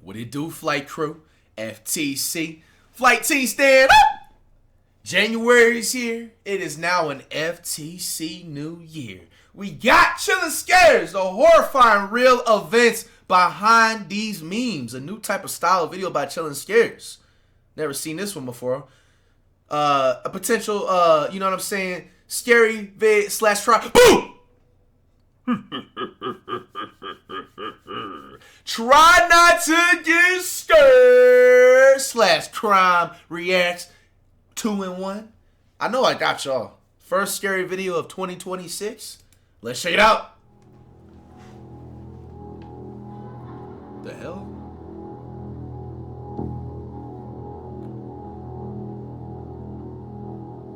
What it do, flight crew? FTC. Flight team stand up! January is here. It is now an FTC new year. We got Chillin' Scares, the horrifying real events behind these memes. A new type of style of video by Chillin' Scares. Never seen this one before. A potential, you know what I'm saying, scary vid / try. Boom! Try not to get scared / crime reacts 2-in-1. I know I got y'all. First scary video of 2026. Let's check it out. The hell?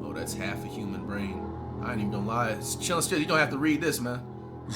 Oh, that's half a human brain. I ain't even gonna lie. It's Chillin' Scares. You don't have to read this, man.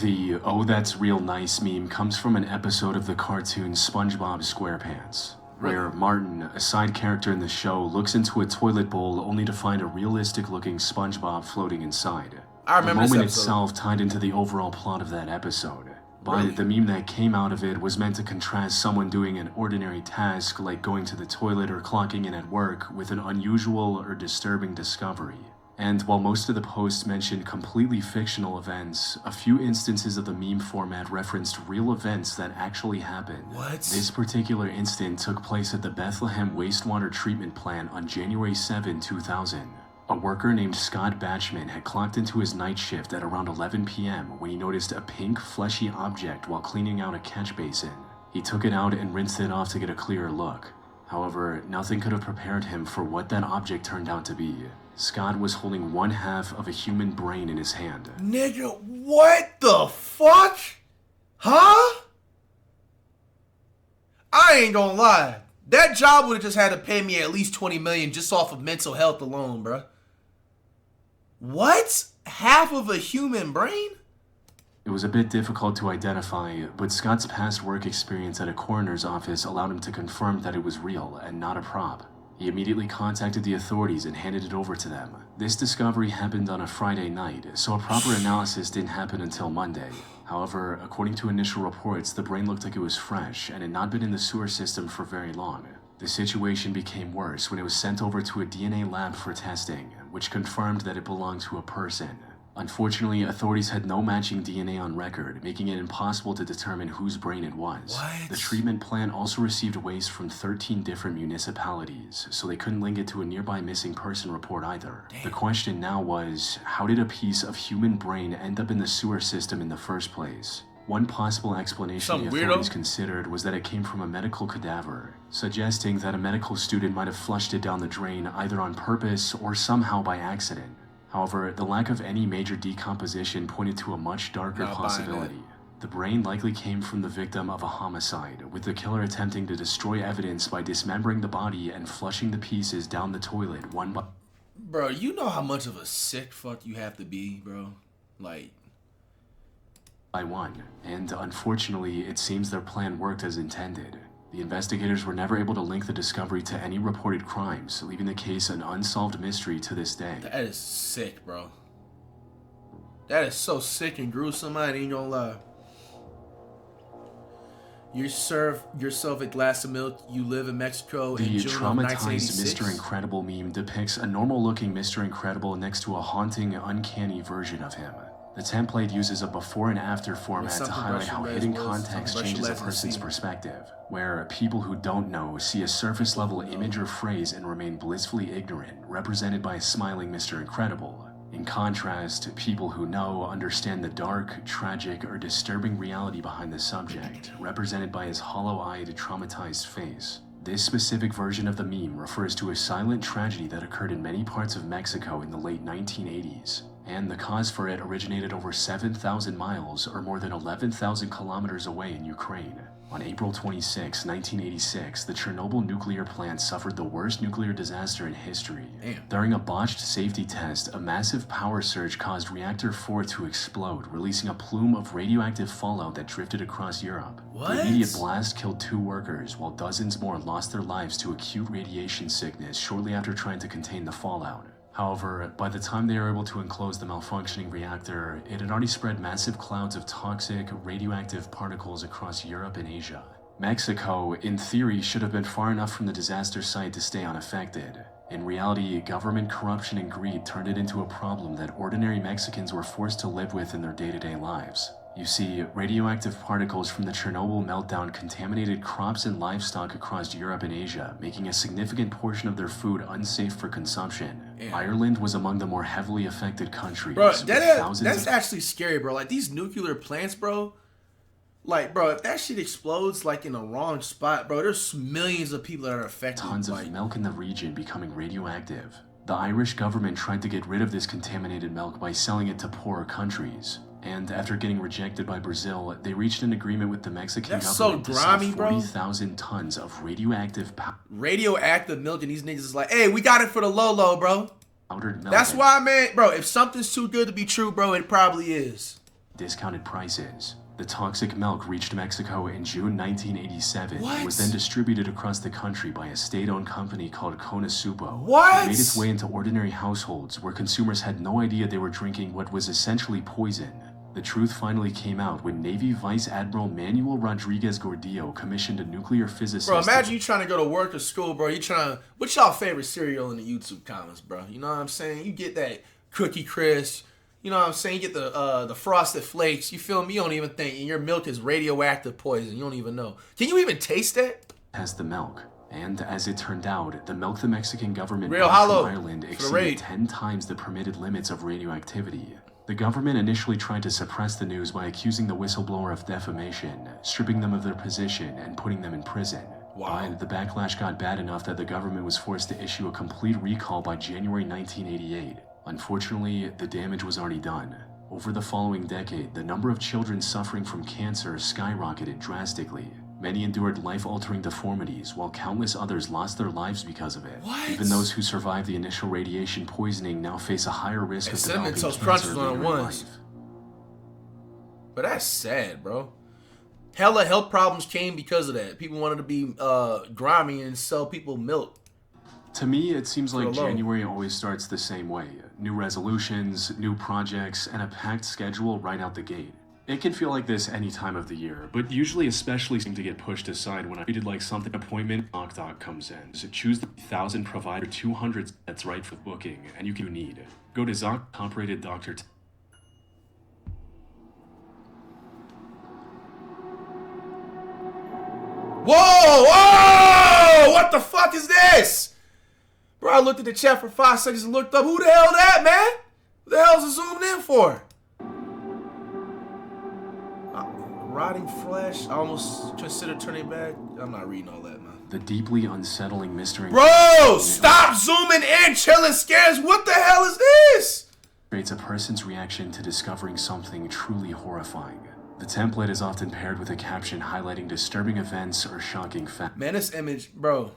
The "Oh that's real nice" meme comes from an episode of the cartoon SpongeBob SquarePants, where Martin, a side character in the show, looks into a toilet bowl only to find a realistic-looking SpongeBob floating inside. I remember the moment this episode. itself tied into the overall plot of that episode. But the meme that came out of it was meant to contrast someone doing an ordinary task like going to the toilet or clocking in at work with an unusual or disturbing discovery. And while most of the posts mentioned completely fictional events, a few instances of the meme format referenced real events that actually happened. What? This particular incident took place at the Bethlehem wastewater treatment plant on January 7, 2000. A worker named Scott Batchman had clocked into his night shift at around 11 p.m. when he noticed a pink, fleshy object while cleaning out a catch basin. He took it out and rinsed it off to get a clearer look. However, nothing could have prepared him for what that object turned out to be. Scott was holding one half of a human brain in his hand. Nigga, what the fuck? Huh? I ain't gonna lie. That job would have just had to pay me at least $20 million just off of mental health alone, bruh. What? Half of a human brain? It was a bit difficult to identify, but Scott's past work experience at a coroner's office allowed him to confirm that it was real and not a prop. He immediately contacted the authorities and handed it over to them. This discovery happened on a Friday night, so a proper analysis didn't happen until Monday. However, according to initial reports, the brain looked like it was fresh and had not been in the sewer system for very long. The situation became worse when it was sent over to a DNA lab for testing, which confirmed that it belonged to a person. Unfortunately, authorities had no matching DNA on record, making it impossible to determine whose brain it was. What? The treatment plant also received waste from 13 different municipalities, so they couldn't link it to a nearby missing person report either. Damn. The question now was, how did a piece of human brain end up in the sewer system in the first place? One possible explanation the authorities considered was that it came from a medical cadaver, suggesting that a medical student might have flushed it down the drain either on purpose or somehow by accident. However, the lack of any major decomposition pointed to a much darker possibility. The brain likely came from the victim of a homicide, with the killer attempting to destroy evidence by dismembering the body and flushing the pieces down the toilet one by... Bro, you know how much of a sick fuck you have to be, bro? Like... by one. And unfortunately, it seems their plan worked as intended. The investigators were never able to link the discovery to any reported crimes, leaving the case an unsolved mystery to this day. That is sick, bro. That is so sick and gruesome, I ain't gonna lie. You serve yourself a glass of milk, you live in Mexico in June of 1986. The traumatized Mr. Incredible meme depicts a normal-looking Mr. Incredible next to a haunting, uncanny version of him. The template uses a before and after format to highlight how hidden context changes a person's perspective, where people who don't know see a surface-level image or phrase and remain blissfully ignorant, represented by a smiling Mr. Incredible. In contrast, people who know understand the dark, tragic, or disturbing reality behind the subject, represented by his hollow-eyed, traumatized face. This specific version of the meme refers to a silent tragedy that occurred in many parts of Mexico in the late 1980s. And the cause for it originated over 7,000 miles, or more than 11,000 kilometers away in Ukraine. On April 26, 1986, the Chernobyl nuclear plant suffered the worst nuclear disaster in history. Damn. During a botched safety test, a massive power surge caused Reactor 4 to explode, releasing a plume of radioactive fallout that drifted across Europe. What? The immediate blast killed 2 workers, while dozens more lost their lives to acute radiation sickness shortly after trying to contain the fallout. However, by the time they were able to enclose the malfunctioning reactor, it had already spread massive clouds of toxic, radioactive particles across Europe and Asia. Mexico, in theory, should have been far enough from the disaster site to stay unaffected. In reality, government corruption and greed turned it into a problem that ordinary Mexicans were forced to live with in their day-to-day lives. You see, radioactive particles from the Chernobyl meltdown contaminated crops and livestock across Europe and Asia, making a significant portion of their food unsafe for consumption. Yeah. Ireland was among the more heavily affected countries. Bro, that's actually scary, bro. Like, these nuclear plants, bro. Like, bro, if that shit explodes, like, in the wrong spot, bro, there's millions of people that are affected. Tons of milk in the region becoming radioactive. The Irish government tried to get rid of this contaminated milk by selling it to poorer countries. And after getting rejected by Brazil, they reached an agreement with the Mexican government to sell 40,000 tons of radioactive milk, and these niggas is like, hey, we got it for the low, bro. Powdered milk. That's why, man, bro, if something's too good to be true, bro, it probably is. Discounted prices. The toxic milk reached Mexico in June 1987 What? and was then distributed across the country by a state-owned company called Conasupo. What? It made its way into ordinary households where consumers had no idea they were drinking what was essentially poison. The truth finally came out when Navy Vice Admiral Manuel Rodriguez Gordillo commissioned a nuclear physicist. Bro, imagine you trying to go to work or school, bro. What's y'all favorite cereal in the YouTube comments, bro? You know what I'm saying? You get that Cookie Crisp. You know what I'm saying? You get the Frosted Flakes. You feel me? You don't even think. And your milk is radioactive poison. You don't even know. Can you even taste that? Has the milk. And as it turned out, the milk the Mexican government Real bought hollow from Ireland exceeded 10 times the permitted limits of radioactivity. The government initially tried to suppress the news by accusing the whistleblower of defamation, stripping them of their position, and putting them in prison. Wow. But the backlash got bad enough that the government was forced to issue a complete recall by January 1988. Unfortunately, the damage was already done. Over the following decade, the number of children suffering from cancer skyrocketed drastically. Many endured life-altering deformities, while countless others lost their lives because of it. What? Even those who survived the initial radiation poisoning now face a higher risk of developing cancer later in life. But that's sad, bro. Hella health problems came because of that. People wanted to be grimy and sell people milk. To me, it seems like January always starts the same way. New resolutions, new projects, and a packed schedule right out the gate. It can feel like this any time of the year, but usually especially seem to get pushed aside when I treated like something appointment Doc comes in. So choose the 1,000 provider 200 that's right for booking, and you can need. Go to Zoc top-rated doctor. Whoa! What the fuck is this? Bro, I looked at the chat for 5 seconds and looked up. Who the hell that, man? Who the hell is it zoomed in for? Rotting flesh. I almost considered turning back. I'm not reading all that, man. The deeply unsettling mystery. Bro, stop zooming in, chilling scares. What the hell is this? Creates a person's reaction to discovering something truly horrifying. The template is often paired with a caption highlighting disturbing events or shocking facts. Man, this image, bro.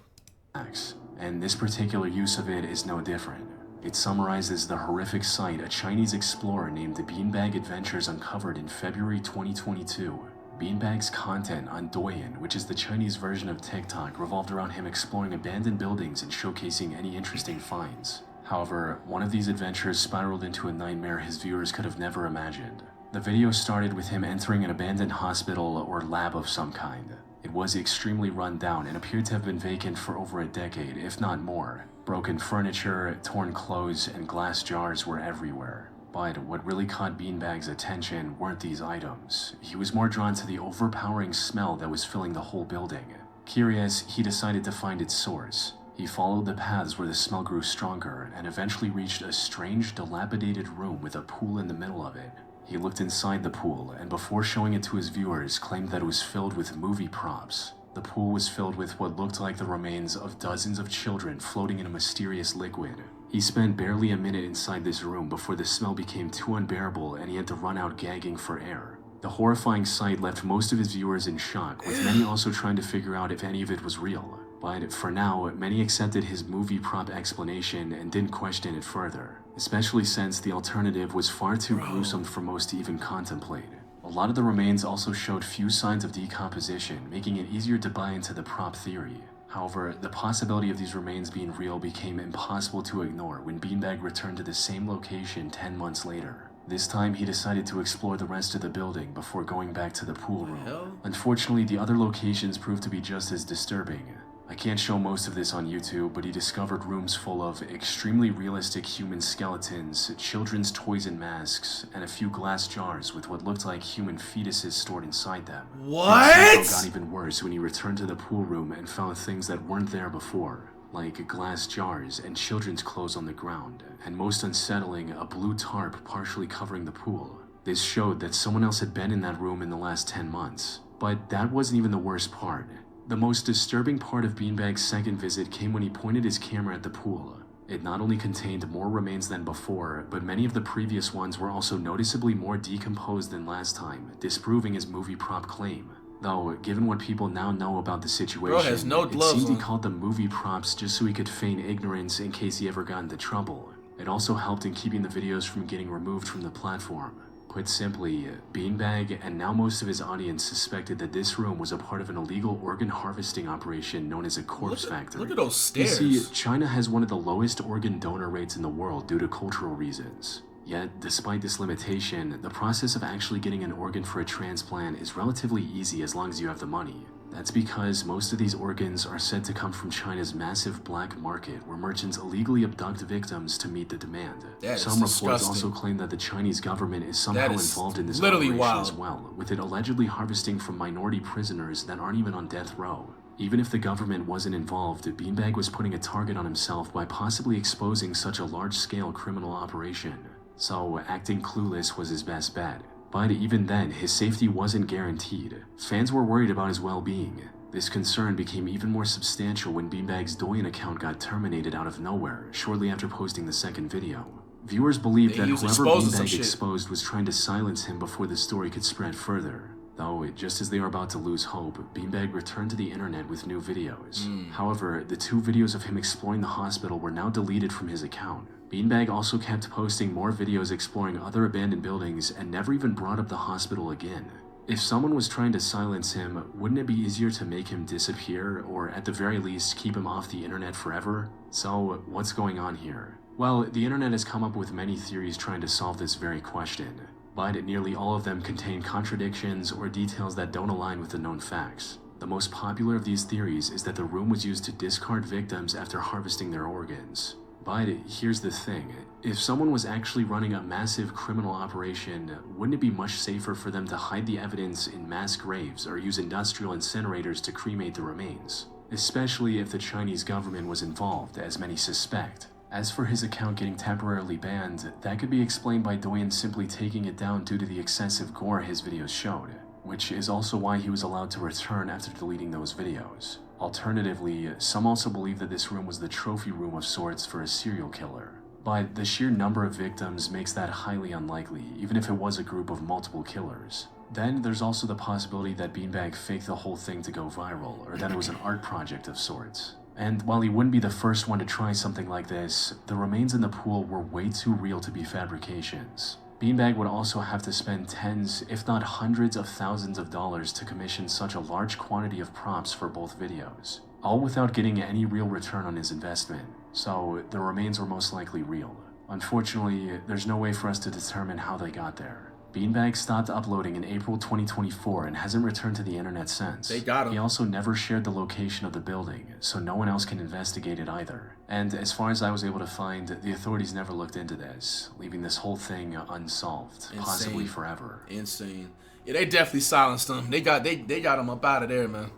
And this particular use of it is no different. It summarizes the horrific sight a Chinese explorer named the Beanbag Adventures uncovered in February 2022. Beanbag's content on Douyin, which is the Chinese version of TikTok, revolved around him exploring abandoned buildings and showcasing any interesting finds. However, one of these adventures spiraled into a nightmare his viewers could have never imagined. The video started with him entering an abandoned hospital or lab of some kind. It was extremely run down and appeared to have been vacant for over a decade, if not more. Broken furniture, torn clothes, and glass jars were everywhere. But what really caught Beanbag's attention weren't these items. He was more drawn to the overpowering smell that was filling the whole building. Curious, he decided to find its source. He followed the paths where the smell grew stronger and eventually reached a strange, dilapidated room with a pool in the middle of it. He looked inside the pool, and before showing it to his viewers, claimed that it was filled with movie props. The pool was filled with what looked like the remains of dozens of children floating in a mysterious liquid. He spent barely a minute inside this room before the smell became too unbearable and he had to run out gagging for air. The horrifying sight left most of his viewers in shock, with many also trying to figure out if any of it was real. But for now, many accepted his movie prop explanation and didn't question it further, especially since the alternative was far too gruesome for most to even contemplate. A lot of the remains also showed few signs of decomposition, making it easier to buy into the prop theory. However, the possibility of these remains being real became impossible to ignore when Beanbag returned to the same location 10 months later. This time, he decided to explore the rest of the building before going back to the pool room. Unfortunately, the other locations proved to be just as disturbing. I can't show most of this on YouTube, but he discovered rooms full of extremely realistic human skeletons, children's toys and masks, and a few glass jars with what looked like human fetuses stored inside them. What? Things got even worse when he returned to the pool room and found things that weren't there before, like glass jars and children's clothes on the ground, and most unsettling, a blue tarp partially covering the pool. This showed that someone else had been in that room in the last 10 months. But that wasn't even the worst part. The most disturbing part of Beanbag's second visit came when he pointed his camera at the pool. It not only contained more remains than before, but many of the previous ones were also noticeably more decomposed than last time, disproving his movie prop claim. Though, given what people now know about the situation, it seemed he called them movie props just so he could feign ignorance in case he ever got into trouble. It also helped in keeping the videos from getting removed from the platform. Put simply, Beanbag and now most of his audience suspected that this room was a part of an illegal organ harvesting operation known as a corpse factory. Look at those stairs. You see, China has one of the lowest organ donor rates in the world due to cultural reasons. Yet, despite this limitation, the process of actually getting an organ for a transplant is relatively easy as long as you have the money. That's because most of these organs are said to come from China's massive black market, where merchants illegally abduct victims to meet the demand. Some reports also claim that the Chinese government is somehow involved in this operation as well, with it allegedly harvesting from minority prisoners that aren't even on death row. Even if the government wasn't involved, Beanbag was putting a target on himself by possibly exposing such a large-scale criminal operation. So, acting clueless was his best bet. But even then, his safety wasn't guaranteed. Fans were worried about his well-being. This concern became even more substantial when Beanbag's Douyin account got terminated out of nowhere, shortly after posting the second video. Viewers believed that whoever Beanbag exposed was trying to silence him before the story could spread further. Though, just as they were about to lose hope, Beanbag returned to the internet with new videos. However, the 2 videos of him exploring the hospital were now deleted from his account. Beanbag also kept posting more videos exploring other abandoned buildings and never even brought up the hospital again. If someone was trying to silence him, wouldn't it be easier to make him disappear, or at the very least keep him off the internet forever? So, what's going on here? Well, the internet has come up with many theories trying to solve this very question, but nearly all of them contain contradictions or details that don't align with the known facts. The most popular of these theories is that the room was used to discard victims after harvesting their organs. But here's the thing, if someone was actually running a massive criminal operation, wouldn't it be much safer for them to hide the evidence in mass graves or use industrial incinerators to cremate the remains? Especially if the Chinese government was involved, as many suspect. As for his account getting temporarily banned, that could be explained by Douyin simply taking it down due to the excessive gore his videos showed, which is also why he was allowed to return after deleting those videos. Alternatively, some also believe that this room was the trophy room of sorts for a serial killer. But the sheer number of victims makes that highly unlikely, even if it was a group of multiple killers. Then there's also the possibility that Beanbag faked the whole thing to go viral, or that it was an art project of sorts. And while he wouldn't be the first one to try something like this, the remains in the pool were way too real to be fabrications. Beanbag would also have to spend tens, if not hundreds of thousands of dollars to commission such a large quantity of props for both videos, all without getting any real return on his investment, so the remains were most likely real. Unfortunately, there's no way for us to determine how they got there. Beanbag stopped uploading in April 2024 and hasn't returned to the internet since. They got him. He also never shared the location of the building, so no one else can investigate it either. And as far as I was able to find, the authorities never looked into this, leaving this whole thing unsolved, possibly forever. Insane. Yeah, they definitely silenced him. They got him up out of there, man.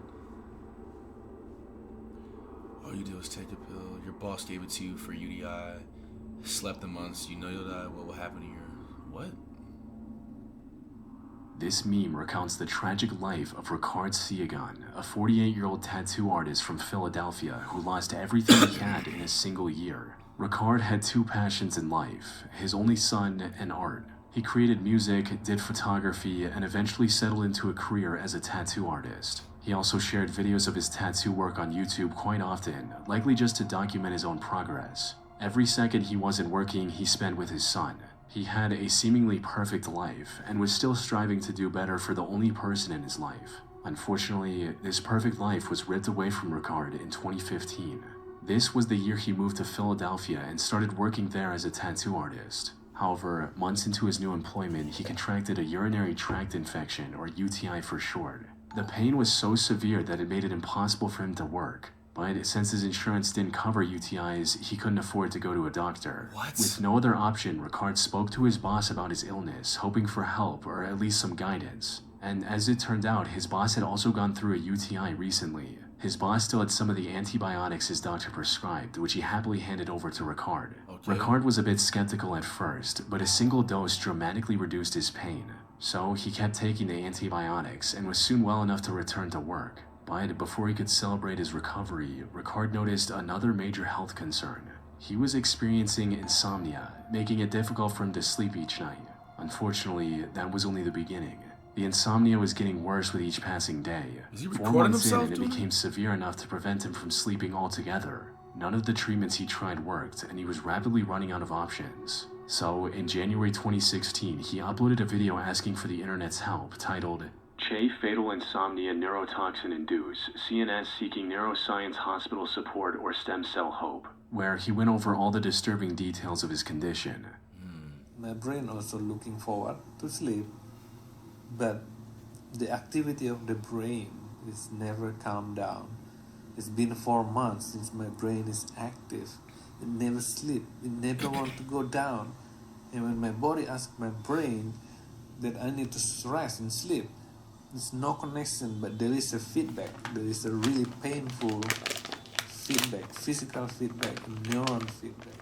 All you do is take a pill. Your boss gave it to you for UDI. Slept in months. You know you'll die. What will happen to your... What? This meme recounts the tragic life of Ricard Siegon, a 48-year-old tattoo artist from Philadelphia who lost everything he had in a single year. Ricard had 2 passions in life, his only son and art. He created music, did photography, and eventually settled into a career as a tattoo artist. He also shared videos of his tattoo work on YouTube quite often, likely just to document his own progress. Every second he wasn't working, he spent with his son. He had a seemingly perfect life, and was still striving to do better for the only person in his life. Unfortunately, this perfect life was ripped away from Ricard in 2015. This was the year he moved to Philadelphia and started working there as a tattoo artist. However, months into his new employment, he contracted a urinary tract infection, or UTI for short. The pain was so severe that it made it impossible for him to work. But since his insurance didn't cover UTIs, he couldn't afford to go to a doctor. What? With no other option, Ricard spoke to his boss about his illness, hoping for help or at least some guidance. And as it turned out, his boss had also gone through a UTI recently. His boss still had some of the antibiotics his doctor prescribed, which he happily handed over to Ricard. Okay. Ricard was a bit skeptical at first, but a single dose dramatically reduced his pain. So he kept taking the antibiotics and was soon well enough to return to work. But before he could celebrate his recovery, Ricard noticed another major health concern. He was experiencing insomnia, making it difficult for him to sleep each night. Unfortunately, that was only the beginning. The insomnia was getting worse with each passing day. Is he 4 recording months in, himself and it doing became severe enough to prevent him from sleeping altogether. None of the treatments he tried worked, and he was rapidly running out of options. So, in January 2016, he uploaded a video asking for the internet's help, titled, Che Fatal Insomnia Neurotoxin Induce, CNS Seeking Neuroscience Hospital Support or Stem Cell Hope, where he went over all the disturbing details of his condition. My brain also looking forward to sleep, but the activity of the brain is never calmed down. It's been 4 months since my brain is active. It never sleep. It never want to go down. And when my body asks my brain that I need to rest and sleep, there's no connection, but there is a feedback. There is a really painful feedback, physical feedback, neuron feedback.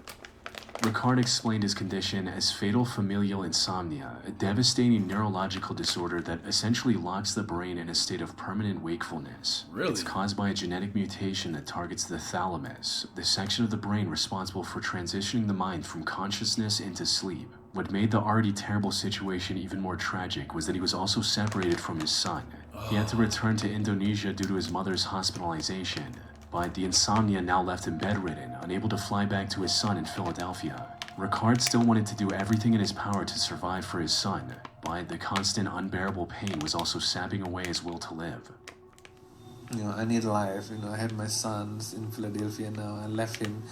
Ricard explained his condition as fatal familial insomnia, a devastating neurological disorder that essentially locks the brain in a state of permanent wakefulness. Really? It's caused by a genetic mutation that targets the thalamus, the section of the brain responsible for transitioning the mind from consciousness into sleep. What made the already terrible situation even more tragic was that he was also separated from his son. He had to return to Indonesia due to his mother's hospitalization. But the insomnia now left him bedridden, unable to fly back to his son in Philadelphia. Ricard still wanted to do everything in his power to survive for his son, but the constant unbearable pain was also sapping away his will to live. I need life. I had my sons in Philadelphia now. I left him.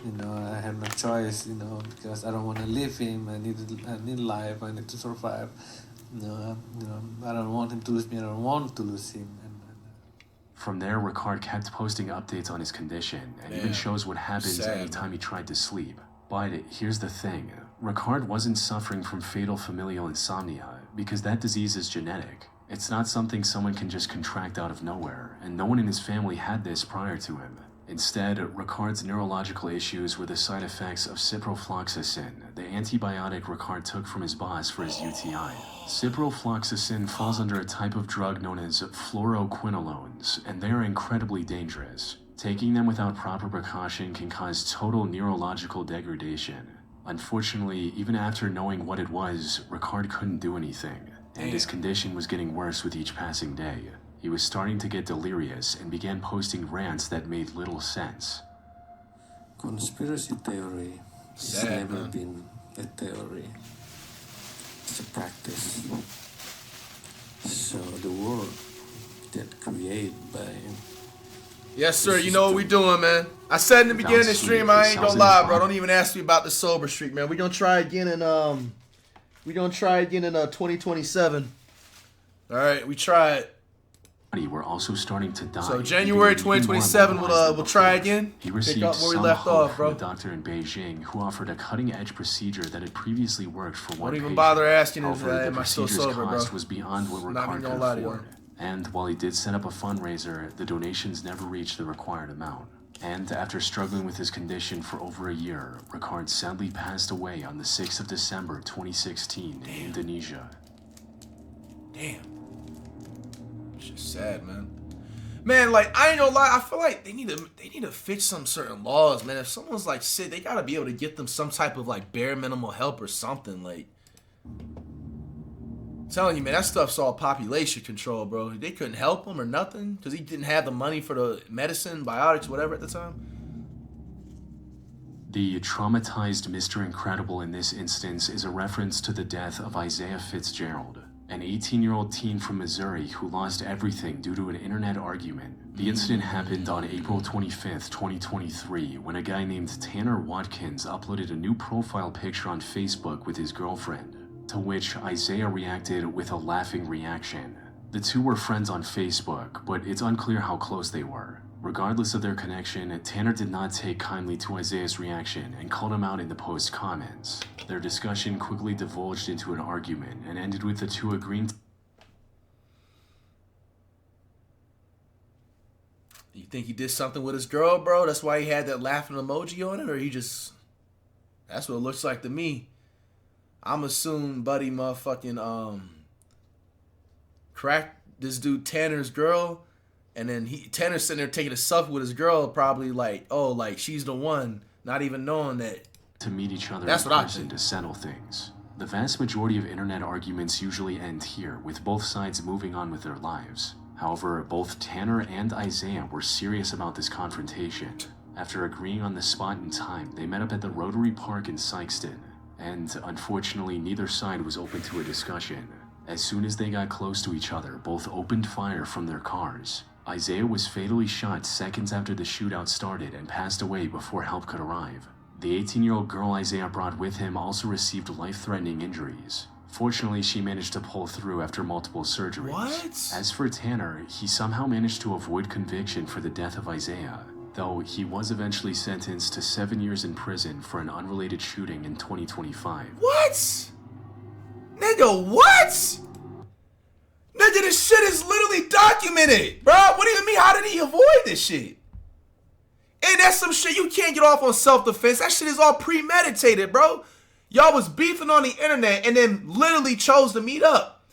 I have no choice. Because I don't want to leave him. I need life. I need to survive. I don't want him to lose me. I don't want to lose him. From there, Ricard kept posting updates on his condition and even shows what happens anytime he tried to sleep. But here's the thing. Ricard wasn't suffering from fatal familial insomnia because that disease is genetic. It's not something someone can just contract out of nowhere, and no one in his family had this prior to him. Instead, Ricard's neurological issues were the side effects of ciprofloxacin, the antibiotic Ricard took from his boss for his UTI. Ciprofloxacin falls under a type of drug known as fluoroquinolones, and they are incredibly dangerous. Taking them without proper precaution can cause total neurological degradation. Unfortunately, even after knowing what it was, Ricard couldn't do anything, and his condition was getting worse with each passing day. He was starting to get delirious and began posting rants that made little sense. Conspiracy theory has never been a theory. It's a practice. So the world that created by... Yes, sir. You know what we doing, man. I said in the beginning of the stream, I ain't gonna lie, bro. Don't even ask me about the sober streak, man. We gonna try again in 2027. All right, we tried. Were also starting to die. So January 2027, we'll try again. He received pick up where we some left hope off, bro. from a doctor in Beijing who offered a cutting-edge procedure that had previously worked for one Don't even patient. bother asking if However, the am I still procedure's sober, cost bro. was beyond what Not Ricard even could gonna lie to you. afford. And while he did set up a fundraiser, the donations never reached the required amount. And after struggling with his condition for over a year, Ricard sadly passed away on the 6th of December 2016 in Indonesia. Damn. It's just sad, man. Man, like, I ain't gonna lie, I feel like they need to fix some certain laws, man. If someone's like sick, they gotta be able to get them some type of like bare minimal help or something. Like, I'm telling you, man, that stuff's all population control, bro. They couldn't help him or nothing because he didn't have the money for the medicine, biotics, whatever at the time. The traumatized Mr. Incredible in this instance is a reference to the death of Isaiah Fitzgerald. an 18-year-old teen from Missouri who lost everything due to an internet argument. The incident happened on April 25th, 2023, when a guy named Tanner Watkins uploaded a new profile picture on Facebook with his girlfriend, to which Isaiah reacted with a laughing reaction. The two were friends on Facebook, but it's unclear how close they were. Regardless of their connection, Tanner did not take kindly to Isaiah's reaction and called him out in the post's comments. Their discussion quickly divulged into an argument and ended with the two agreeing to... You think he did something with his girl, bro? That's why he had that laughing emoji on it? Or he just... That's what it looks like to me. I'm assuming Buddy motherfucking, cracked this dude Tanner's girl. And then Tanner's sitting there taking a selfie with his girl, probably like, oh, like she's the one, not even knowing that. To meet each other in person to settle things. The vast majority of internet arguments usually end here, with both sides moving on with their lives. However, both Tanner and Isaiah were serious about this confrontation. After agreeing on the spot and time, they met up at the Rotary Park in Sykeston, and unfortunately neither side was open to a discussion. As soon as they got close to each other, both opened fire from their cars. Isaiah was fatally shot seconds after the shootout started and passed away before help could arrive. The 18-year-old girl Isaiah brought with him also received life-threatening injuries. Fortunately, she managed to pull through after multiple surgeries. What? As for Tanner, he somehow managed to avoid conviction for the death of Isaiah, though he was eventually sentenced to 7 years in prison for an unrelated shooting in 2025. What? Nigga, what? Nigga, this shit is literally documented, bro. What do you mean? How did he avoid this shit? And that's some shit you can't get off on self-defense. That shit is all premeditated, bro. Y'all was beefing on the internet and then literally chose to meet up.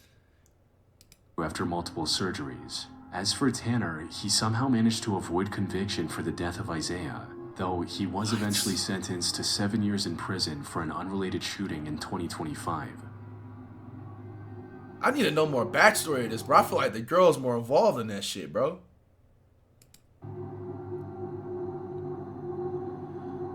After multiple surgeries. As for Tanner, he somehow managed to avoid conviction for the death of Isaiah, though he was eventually sentenced to 7 years in prison for an unrelated shooting in 2025. I need to know more backstory of this, bro. I feel like the girl's more involved in that shit, bro.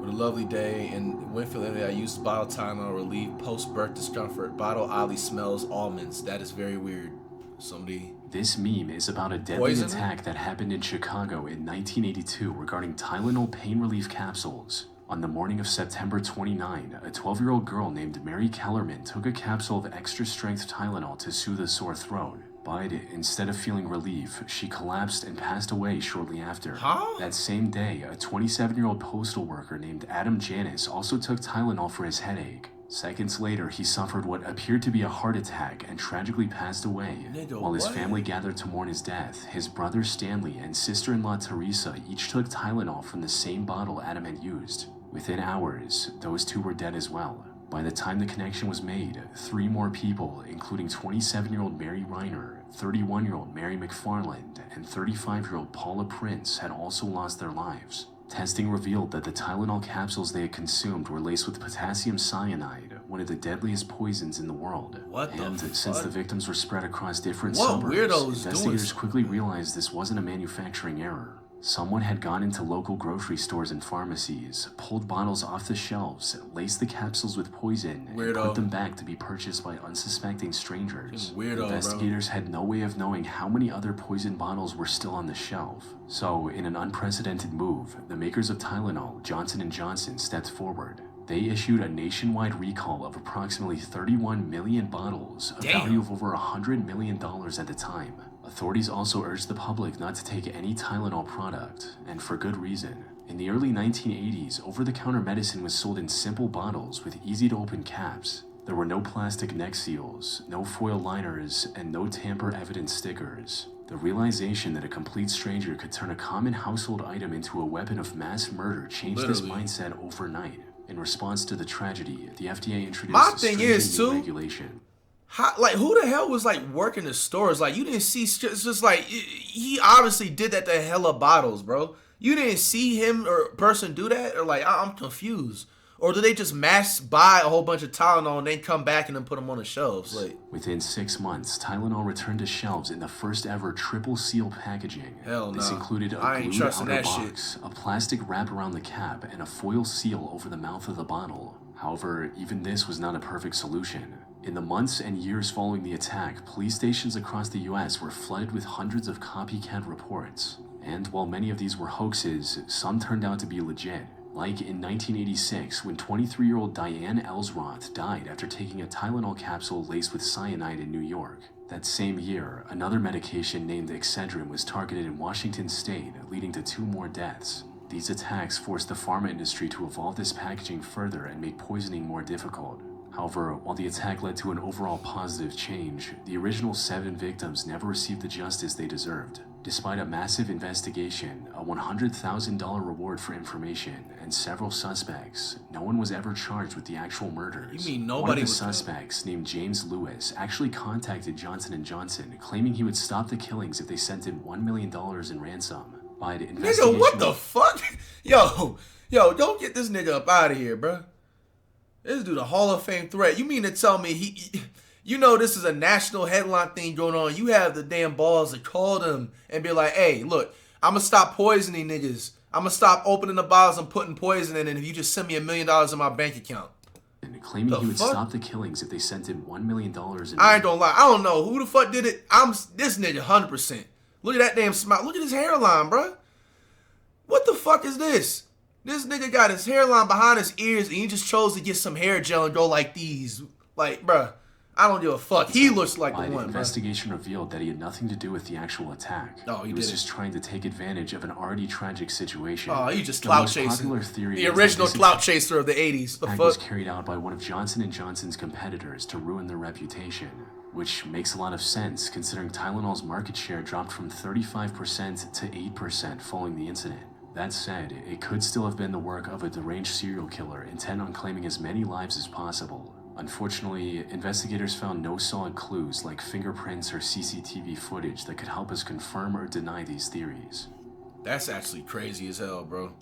What a lovely day in Winfield, I used bottle Tylenol to relieve post-birth discomfort. Bottle oddly smells almonds. That is very weird. Somebody... This meme is about a deadly attack that happened in Chicago in 1982 regarding Tylenol pain relief capsules. On the morning of September 29, a 12-year-old girl named Mary Kellerman took a capsule of extra-strength Tylenol to soothe a sore throat. But instead of feeling relief, she collapsed and passed away shortly after. That same day, a 27-year-old postal worker named Adam Janis also took Tylenol for his headache. Seconds later, he suffered what appeared to be a heart attack and tragically passed away. While his family gathered to mourn his death, his brother Stanley and sister-in-law Teresa each took Tylenol from the same bottle Adam had used. Within hours, those two were dead as well. By the time the connection was made, 3 more people, including 27-year-old Mary Reiner, 31-year-old Mary McFarland, and 35-year-old Paula Prince, had also lost their lives. Testing revealed that the Tylenol capsules they had consumed were laced with potassium cyanide, one of the deadliest poisons in the world. Since the victims were spread across different suburbs, investigators quickly realized this wasn't a manufacturing error. Someone had gone into local grocery stores and pharmacies, pulled bottles off the shelves, laced the capsules with poison, and put them back to be purchased by unsuspecting strangers. Investigators had no way of knowing how many other poison bottles were still on the shelf. So, in an unprecedented move, the makers of Tylenol, Johnson & Johnson, stepped forward. They issued a nationwide recall of approximately 31 million bottles, a value of over $100 million at the time. Authorities also urged the public not to take any Tylenol product, and for good reason. In the early 1980s, over-the-counter medicine was sold in simple bottles with easy-to-open caps. There were no plastic neck seals, no foil liners, and no tamper-evidence stickers. The realization that a complete stranger could turn a common household item into a weapon of mass murder changed this mindset overnight. In response to the tragedy, the FDA introduced a stringent new regulation. Who the hell was working the stores? You didn't see, it's just he obviously did that to hella bottles, bro. You didn't see him or person do that? Or I'm confused. Or do they just mass buy a whole bunch of Tylenol and then come back and then put them on the shelves? Within 6 months, Tylenol returned to shelves in the first ever triple seal packaging. Hell no. This included a glued outer box, a plastic wrap around the cap, and a foil seal over the mouth of the bottle. However, even this was not a perfect solution. In the months and years following the attack, police stations across the US were flooded with hundreds of copycat reports. And while many of these were hoaxes, some turned out to be legit. Like in 1986, when 23-year-old Diane Ellsroth died after taking a Tylenol capsule laced with cyanide in New York. That same year, another medication named Excedrin was targeted in Washington state, leading to 2 more deaths. These attacks forced the pharma industry to evolve this packaging further and make poisoning more difficult. However, while the attack led to an overall positive change, the original 7 victims never received the justice they deserved. Despite a massive investigation, a $100,000 reward for information, and several suspects, no one was ever charged with the actual murders. You mean nobody? One of the suspects, named James Lewis, actually contacted Johnson & Johnson, claiming he would stop the killings if they sent him $1 million in ransom. By the investigation... Nigga, what the fuck? Yo, don't get this nigga up out of here, bro. This dude a Hall of Fame threat. You mean to tell me he you know this is a national headline thing going on. You have the damn balls to call them and be like, hey, look, I'm going to stop poisoning niggas. I'm going to stop opening the bottles and putting poison in it if you just send me $1 million in my bank account. And claiming he would stop the killings if they sent him $1 million in... I ain't gonna lie. I don't know who the fuck did it. This nigga 100%. Look at that damn smile. Look at his hairline, bro. What the fuck is this? This nigga got his hairline behind his ears and he just chose to get some hair gel and go like these. Like, bruh, I don't give a fuck. He looks like the one, The investigation revealed that he had nothing to do with the actual attack. Oh, he was just trying to take advantage of an already tragic situation. Oh, he just clout chasing. The original clout chaser of the 80s. The fuck? Was carried out by one of Johnson & Johnson's competitors to ruin their reputation, which makes a lot of sense considering Tylenol's market share dropped from 35% to 8% following the incident. That said, it could still have been the work of a deranged serial killer intent on claiming as many lives as possible. Unfortunately, investigators found no solid clues like fingerprints or CCTV footage that could help us confirm or deny these theories. That's actually crazy as hell, bro.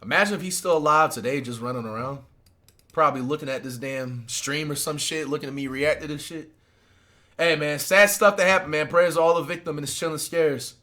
Imagine if he's still alive today just running around. Probably looking at this damn stream or some shit, looking at me react to this shit. Hey, man, sad stuff that happened, man. Prayers to all the victims and it's chilling scares.